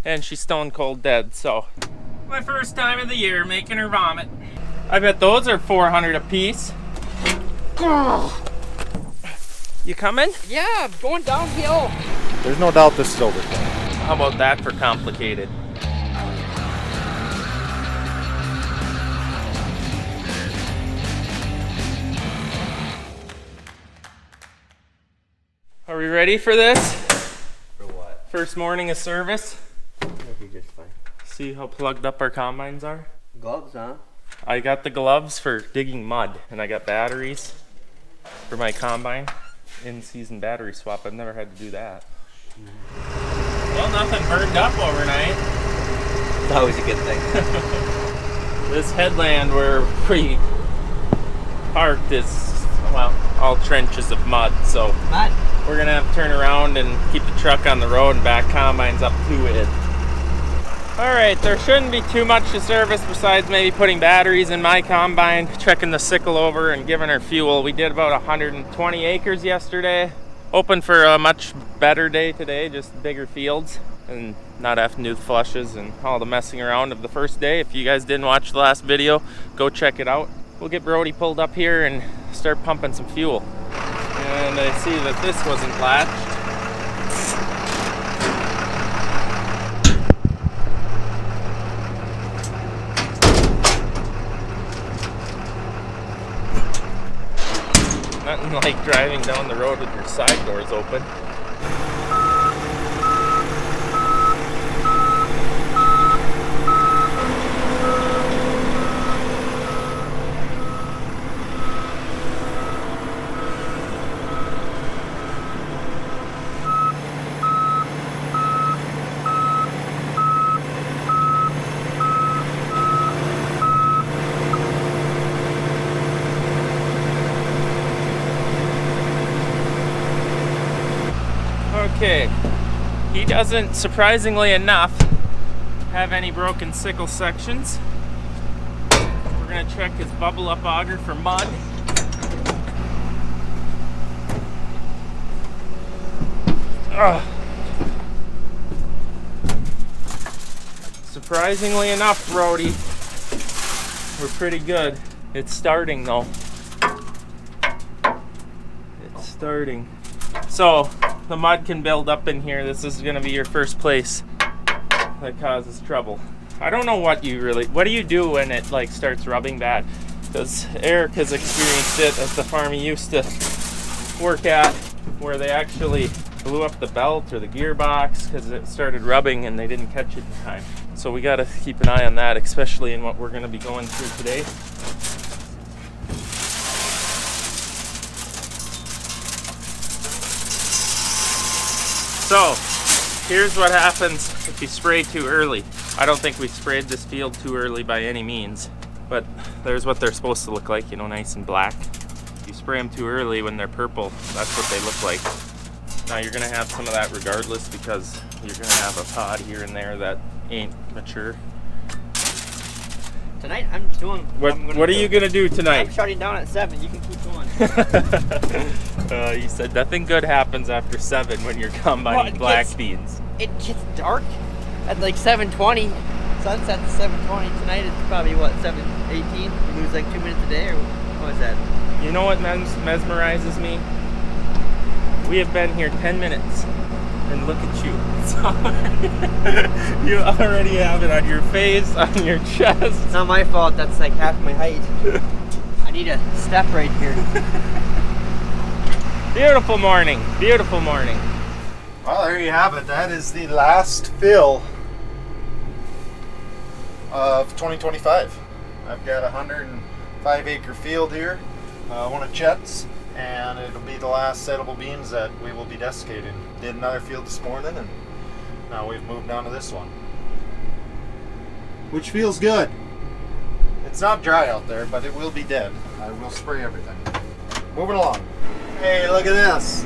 and she's stone cold dead. So my first time of the year making her vomit. I bet those are 400 a piece. You coming? Yeah, I'm going downhill. There's no doubt this is over. How about that for complicated? Are we ready for this? For what? First morning of service. That'll be just fine. See how plugged up our combines are? Gloves, huh? I got the gloves for digging mud, and I got batteries for my combine. In-season battery swap. I've never had to do that. Well, nothing burned up overnight. It's always a good thing. This headland where we parked is, well, all trenches of mud, so Mud. we're gonna have to turn around and keep the truck on the road and back combines up to it. Alright, there shouldn't be too much to service besides maybe putting batteries in my combine, checking the sickle over, and giving her fuel. We did about 120 acres yesterday. Hoping for a much better day today, just bigger fields and not having to do the flushes and all the messing around of the first day. If you guys didn't watch the last video, go check it out. We'll get Brody pulled up here and start pumping some fuel. And I see that this wasn't latched. Nothing like driving down the road with your side doors open. Okay, he doesn't, surprisingly enough, have any broken sickle sections. We're gonna check his bubble up auger for mud. Surprisingly enough, Brody, we're pretty good. It's starting though. It's starting. So, the mud can build up in here. This is gonna be your first place that causes trouble. I don't know what do you do when it like starts rubbing bad? Because Eric has experienced it at the farm he used to work at, where they actually blew up the belt or the gearbox because it started rubbing and they didn't catch it in time. So we gotta keep an eye on that, especially in what we're gonna be going through today. So, here's what happens if you spray too early. I don't think we sprayed this field too early by any means, but there's what they're supposed to look like, you know, nice and black. If you spray them too early when they're purple, that's what they look like. Now you're gonna have some of that regardless because you're gonna have a pod here and there that ain't mature. Tonight I'm doing What are you gonna do tonight? I'm shutting down at 7. You can keep going. You said nothing good happens after 7 when you're combining black beans. It gets dark at like 7:20. Sunset's at 7:20. Tonight it's probably what, 7:18? You lose like 2 minutes a day, or what is that? You know what mesmerizes me? We have been here 10 minutes, and look at you. You already have it on your face, on your chest. It's not my fault. That's like half my height. I need a step right here. Beautiful morning. Beautiful morning. Well, there you have it. That is the last fill of 2025. I've got a 105 acre field here, one of Chet's, and it'll be the last settable beans that we will be desiccating. Did another field this morning, and now we've moved on to this one, which feels good. It's not dry out there, but it will be dead. I will spray everything. Moving along. Hey, look at this.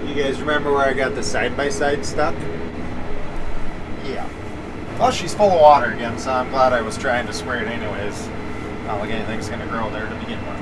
You guys remember where I got the side-by-side stuck? Yeah. Well, she's full of water again, so I'm glad I was trying to spray it anyways. Not like anything's going to grow there to begin with.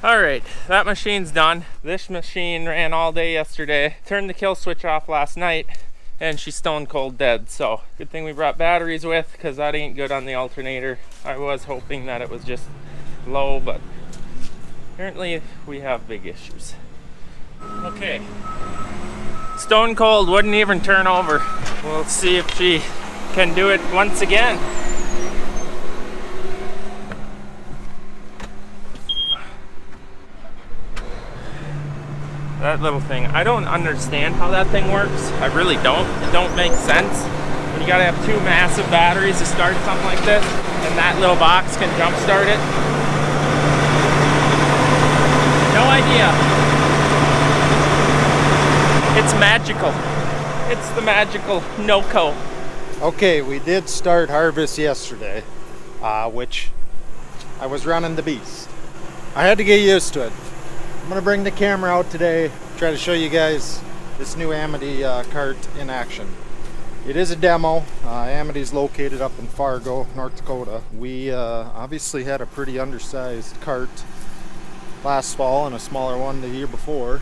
All right, that machine's done. This machine ran all day yesterday. Turned the kill switch off last night and she's stone cold dead. So good thing we brought batteries with, because that ain't good on the alternator. I was hoping that it was just low, but apparently we have big issues. Okay, stone cold, wouldn't even turn over. We'll see if she can do it once again. That little thing, I don't understand how that thing works. I really don't. It don't make sense. When you gotta have two massive batteries to start something like this, and that little box can jump start it. No idea. It's magical. It's the magical NOCO. Okay, we did start harvest yesterday, which I was running the beast. I had to get used to it. I'm gonna bring the camera out today, try to show you guys this new Amity cart in action. It is a demo. Amity's located up in Fargo, North Dakota. We obviously had a pretty undersized cart last fall and a smaller one the year before.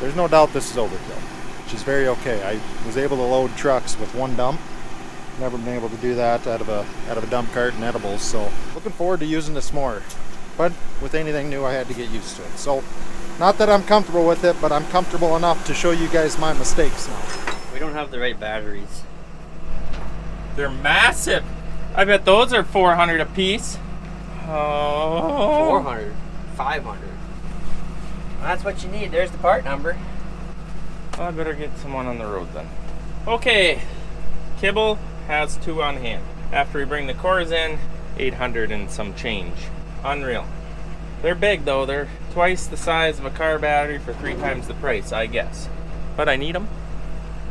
There's no doubt this is overkill, which is very okay. I was able to load trucks with one dump. Never been able to do that out of a dump cart and edibles, so looking forward to using this more. But with anything new, I had to get used to it. So, not that I'm comfortable with it, but I'm comfortable enough to show you guys my mistakes now. We don't have the right batteries. They're massive. I bet those are 400 a piece. Oh. 400, 500. That's what you need. There's the part number. Well, I better get someone on the road then. Okay, Kibble has 2 on hand. After we bring the cores in, 800 and some change. Unreal. They're big though. They're twice the size of a car battery for 3 times the price, I guess. But I need them,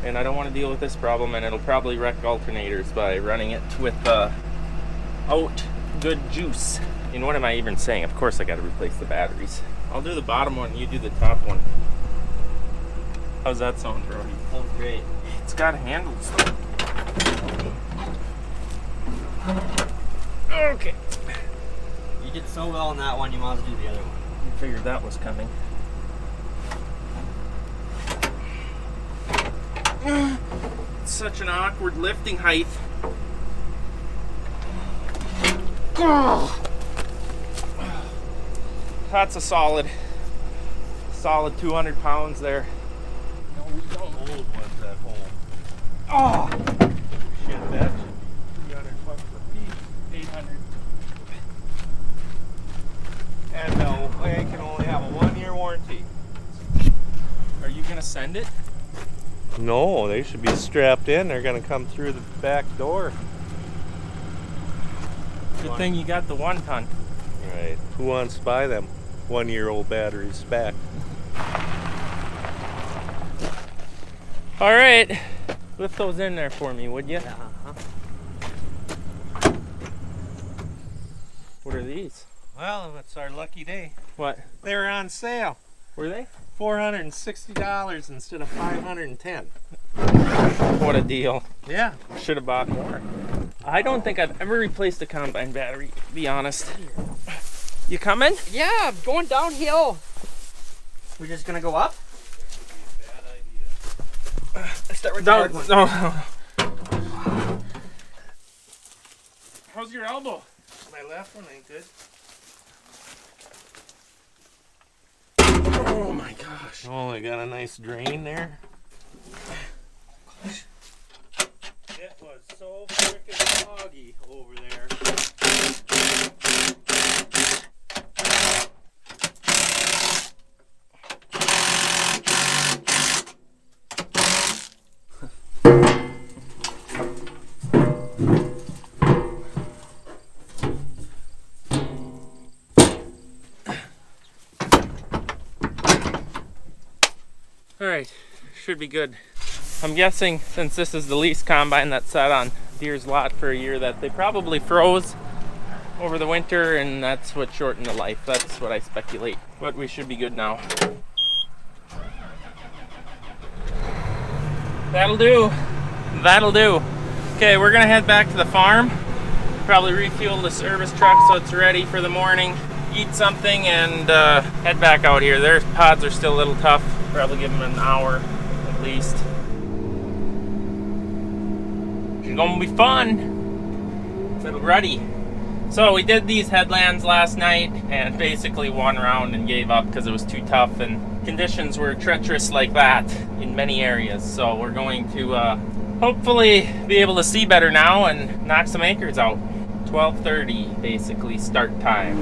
and I don't want to deal with this problem, and it'll probably wreck alternators by running it with out good juice. And what am I even saying? Of course I got to replace the batteries. I'll do the bottom one, you do the top one. How's that sound, Brody? Sounds great. It's got handles though. Okay. You did so well on that one, you might as well do the other one. I figured that was coming. It's such an awkward lifting height. That's a solid 200 pounds there. No, we don't. Old ones at home. Oh! Shit, that should be $300 a piece. 800. And they can only have a 1-year warranty. Are you gonna send it? No, they should be strapped in. They're gonna come through the back door. Good thing you got the 1 ton. Right. Who wants to buy them 1-year-old batteries back? All right, lift those in there for me, would you? Uh-huh. What are these? Well, it's our lucky day. What? They were on sale. Were they? $460 instead of $510. What a deal. Yeah. Should have bought more. I don't think I've ever replaced a combine battery, to be honest. You coming? Yeah, I'm going downhill. We're just gonna go up? Bad idea. Let's start with the hard one. No. How's your elbow? My left one ain't good. Oh my gosh. Oh, they got a nice drain there. It was so freaking foggy over there. All right, should be good. I'm guessing since this is the lease combine that sat on Deere's lot for a year, that they probably froze over the winter, and that's what shortened the life. That's what I speculate. But we should be good now. That'll do. That'll do. Okay, we're gonna head back to the farm. Probably refuel the service truck so it's ready for the morning. eat something, and head back out here. Their pods are still a little tough. Probably give them an hour at least. It's gonna be fun. A little ruddy. So we did these headlands last night and basically won around and gave up because it was too tough and conditions were treacherous like that in many areas. So we're going to hopefully be able to see better now and knock some acres out. 12:30 basically start time.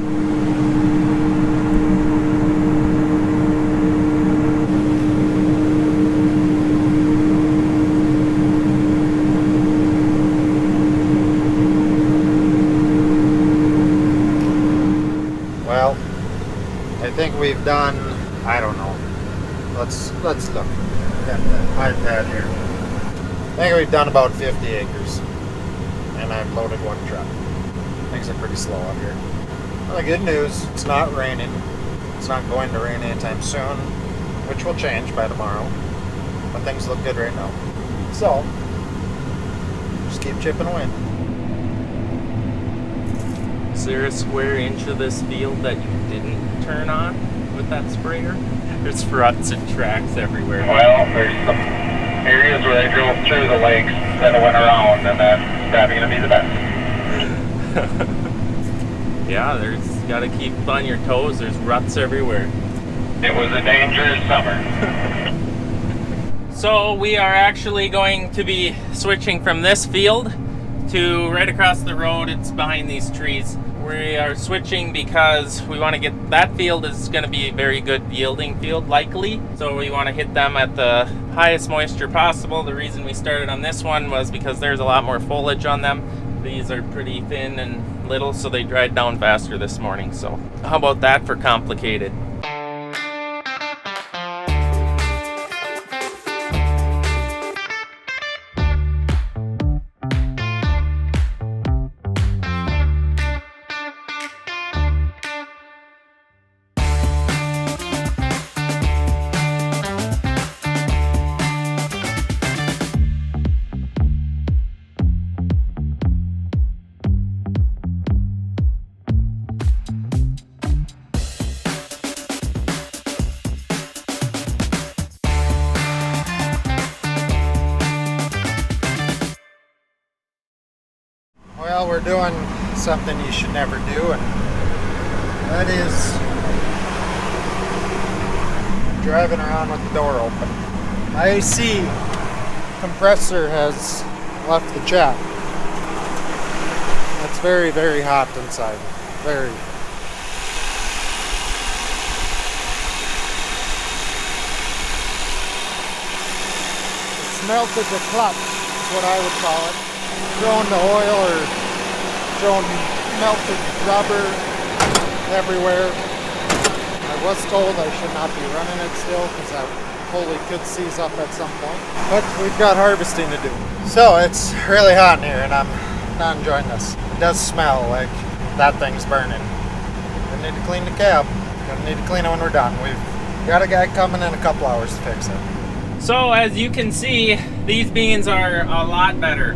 Well, I think we've done, I don't know. Let's look at the iPad here. I think we've done about 50 acres. And I've loaded one truck. Things are pretty slow out here. Well, the good news, it's not raining. It's not going to rain anytime soon, which will change by tomorrow. But things look good right now. So, just keep chipping away. Is there a square inch of this field that you didn't turn on with that sprayer? There's ruts and tracks everywhere. Well, there's some areas where I drove through the lakes, then I went around, and then probably gonna be the best. Yeah, there's gotta keep on your toes. There's ruts everywhere. It was a dangerous summer. So we are actually going to be switching from this field to right across the road. It's behind these trees. We are switching because we want to get, that field is going to be a very good yielding field likely. So we want to hit them at the highest moisture possible. The reason we started on this one was because there's a lot more foliage on them. These are pretty thin and little, so they dried down faster this morning. So how about that for complicated? Well, we're doing something you should never do, and that is driving around with the door open. My AC compressor has left the chat. It's very, very hot inside. Very. It's melted the clutch, is what I would call it. Throwing the oil or throwing melted rubber everywhere. I was told I should not be running it still because that pulley could seize up at some point. But we've got harvesting to do. So it's really hot in here and I'm not enjoying this. It does smell like that thing's burning. We need to clean the cab. Gonna need to clean it when we're done. We've got a guy coming in a couple hours to fix it. So as you can see, these beans are a lot better.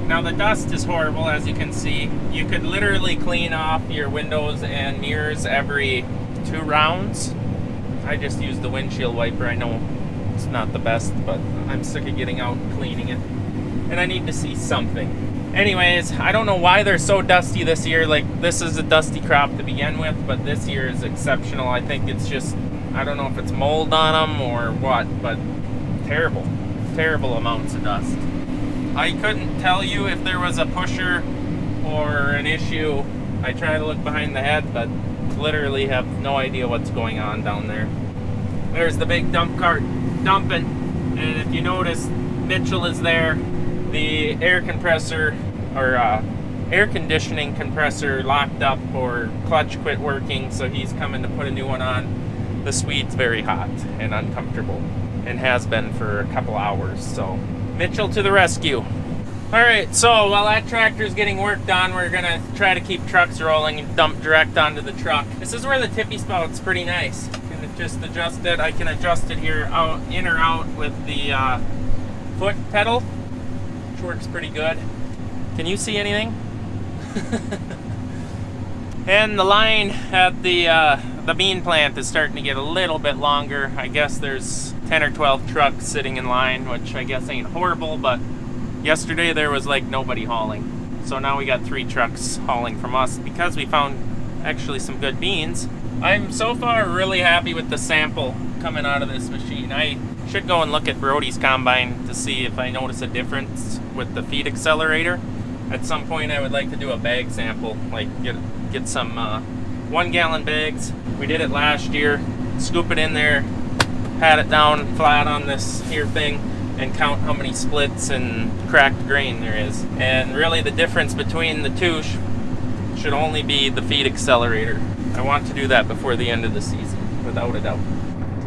Now the dust is horrible, as you can see. You could literally clean off your windows and mirrors every 2 rounds. I just use the windshield wiper. I know it's not the best, but I'm sick of getting out and cleaning it. And I need to see something. Anyways, I don't know why they're so dusty this year. Like, this is a dusty crop to begin with, but this year is exceptional. I think it's just, I don't know if it's mold on them or what, but terrible. Terrible amounts of dust. I couldn't tell you if there was a pusher or an issue. I try to look behind the head, but literally have no idea what's going on down there. There's the big dump cart dumping, and if you notice, Mitchell is there. The air compressor, or air conditioning compressor locked up, or clutch quit working, so he's coming to put a new one on. The Swede's very hot and uncomfortable, and has been for a couple hours, so Mitchell to the rescue. Alright, so while that tractor's getting work done, we're gonna try to keep trucks rolling and dump direct onto the truck. This is where the tippy spout's pretty nice. You can just adjust it. I can adjust it here out, in or out with the foot pedal, which works pretty good. Can you see anything? And the line at the bean plant is starting to get a little bit longer. I guess there's 10 or 12 trucks sitting in line, which I guess ain't horrible, but yesterday there was like nobody hauling. So now we got 3 trucks hauling from us because we found actually some good beans. I'm so far really happy with the sample coming out of this machine. I should go and look at Brody's combine to see if I notice a difference with the feed accelerator. At some point I would like to do a bag sample, like get some 1 gallon bags. We did it last year. Scoop it in there, pat it down flat on this here thing, and count how many splits and cracked grain there is. And really the difference between the two should only be the feed accelerator. I want to do that before the end of the season, without a doubt.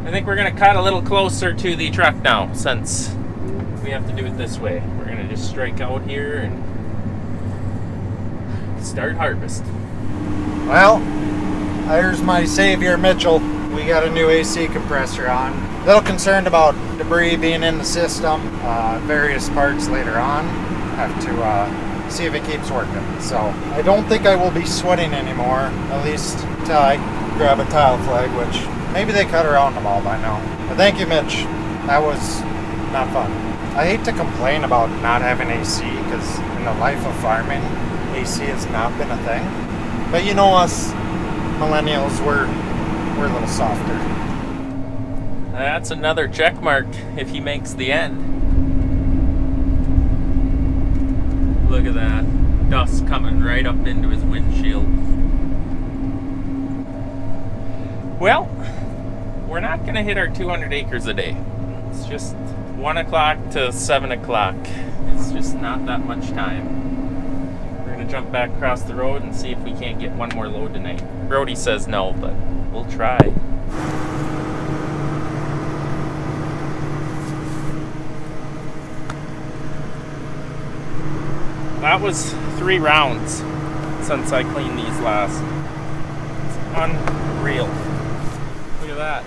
I think we're gonna cut a little closer to the truck now, since we have to do it this way. We're gonna just strike out here and start harvest. Well, here's my savior, Mitchell. We got a new AC compressor on. A little concerned about debris being in the system. Various parts later on. Have to see if it keeps working. So I don't think I will be sweating anymore, at least until I grab a tile flag, which maybe they cut around them all by now. But thank you, Mitch. That was not fun. I hate to complain about not having AC, because in the life of farming, AC has not been a thing. But you know us millennials, we're a little softer. That's another check mark if he makes the end. Look at that. Dust coming right up into his windshield. Well, we're not going to hit our 200 acres a day. It's just 1 o'clock to 7 o'clock. It's just not that much time. We're going to jump back across the road and see if we can't get one more load tonight. Brody says no, but we'll try. That was 3 rounds since I cleaned these last. It's unreal. Look at that.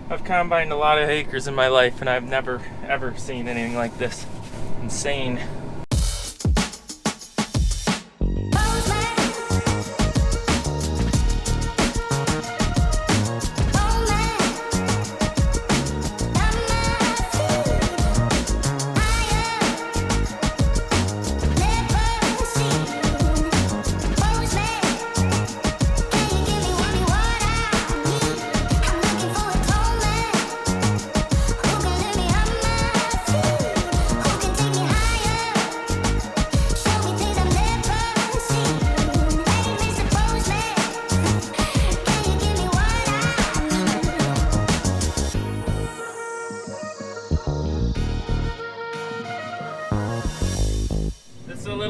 I've combined a lot of acres in my life, and I've never ever seen anything like this. Insane.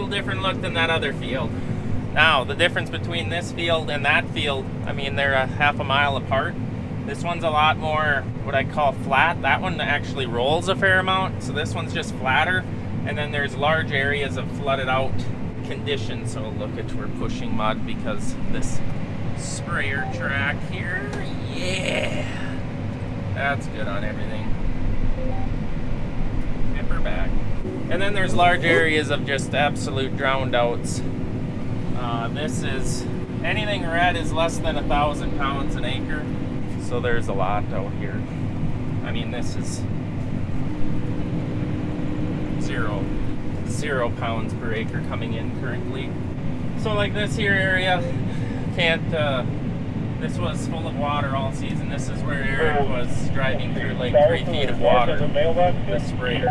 Different look than that other field. Now, the difference between this field and that field, I mean, they're a half a mile apart. This one's a lot more what I call flat. That one actually rolls a fair amount, so this one's just flatter. And then there's large areas of flooded out conditions. So look at, we're pushing mud because this sprayer track here. Yeah, that's good on everything. Nipper back. And then there's large areas of just absolute drowned outs. This is, anything red is less than 1,000 pounds an acre. So there's a lot out here. I mean, this is zero pounds per acre coming in currently. So like this here area can't, this was full of water all season. This is where Eric was driving through like 3 feet of water, the sprayer.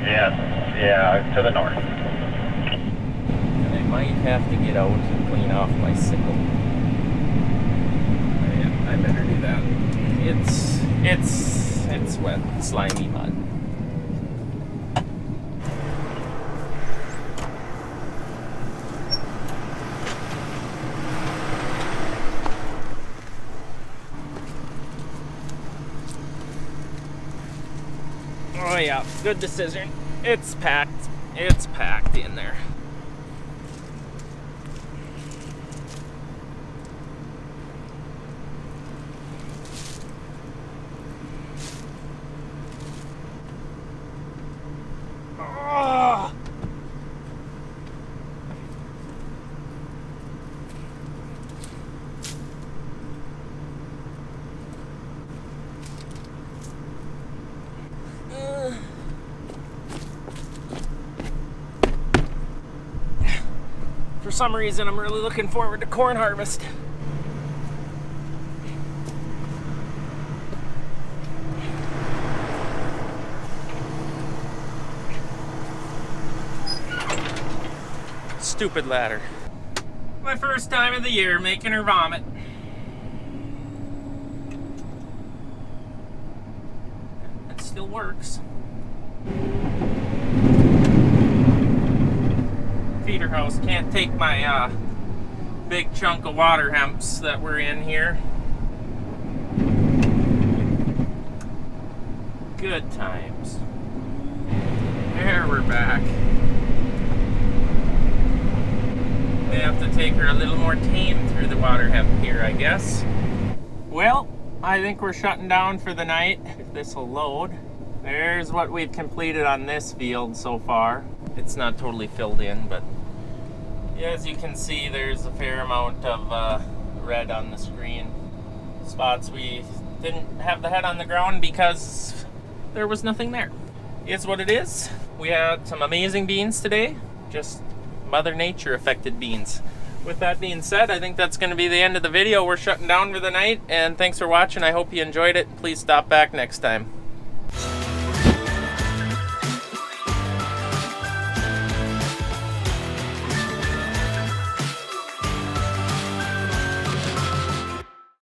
Yes, yeah, to the north. And I might have to get out and clean off my sickle. Yeah, I better do that. It's wet, slimy mud. Oh yeah, good decision. It's packed. It's packed in there. Oh. For some reason, I'm really looking forward to corn harvest. Stupid ladder. My first time of the year making her vomit. It still works. Feeder house can't take my big chunk of water hemps that were in here. Good times. There, we're back. May have to take her a little more tame through the water hemp here, I guess. Well, I think we're shutting down for the night, if this will load. There's what we've completed on this field so far. It's not totally filled in, but yeah, as you can see, there's a fair amount of red on the screen. Spots we didn't have the head on the ground because there was nothing there. It's what it is. We had some amazing beans today, just Mother Nature affected beans. With that being said, I think that's going to be the end of the video. We're shutting down for the night, and thanks for watching. I hope you enjoyed it. Please stop back next time.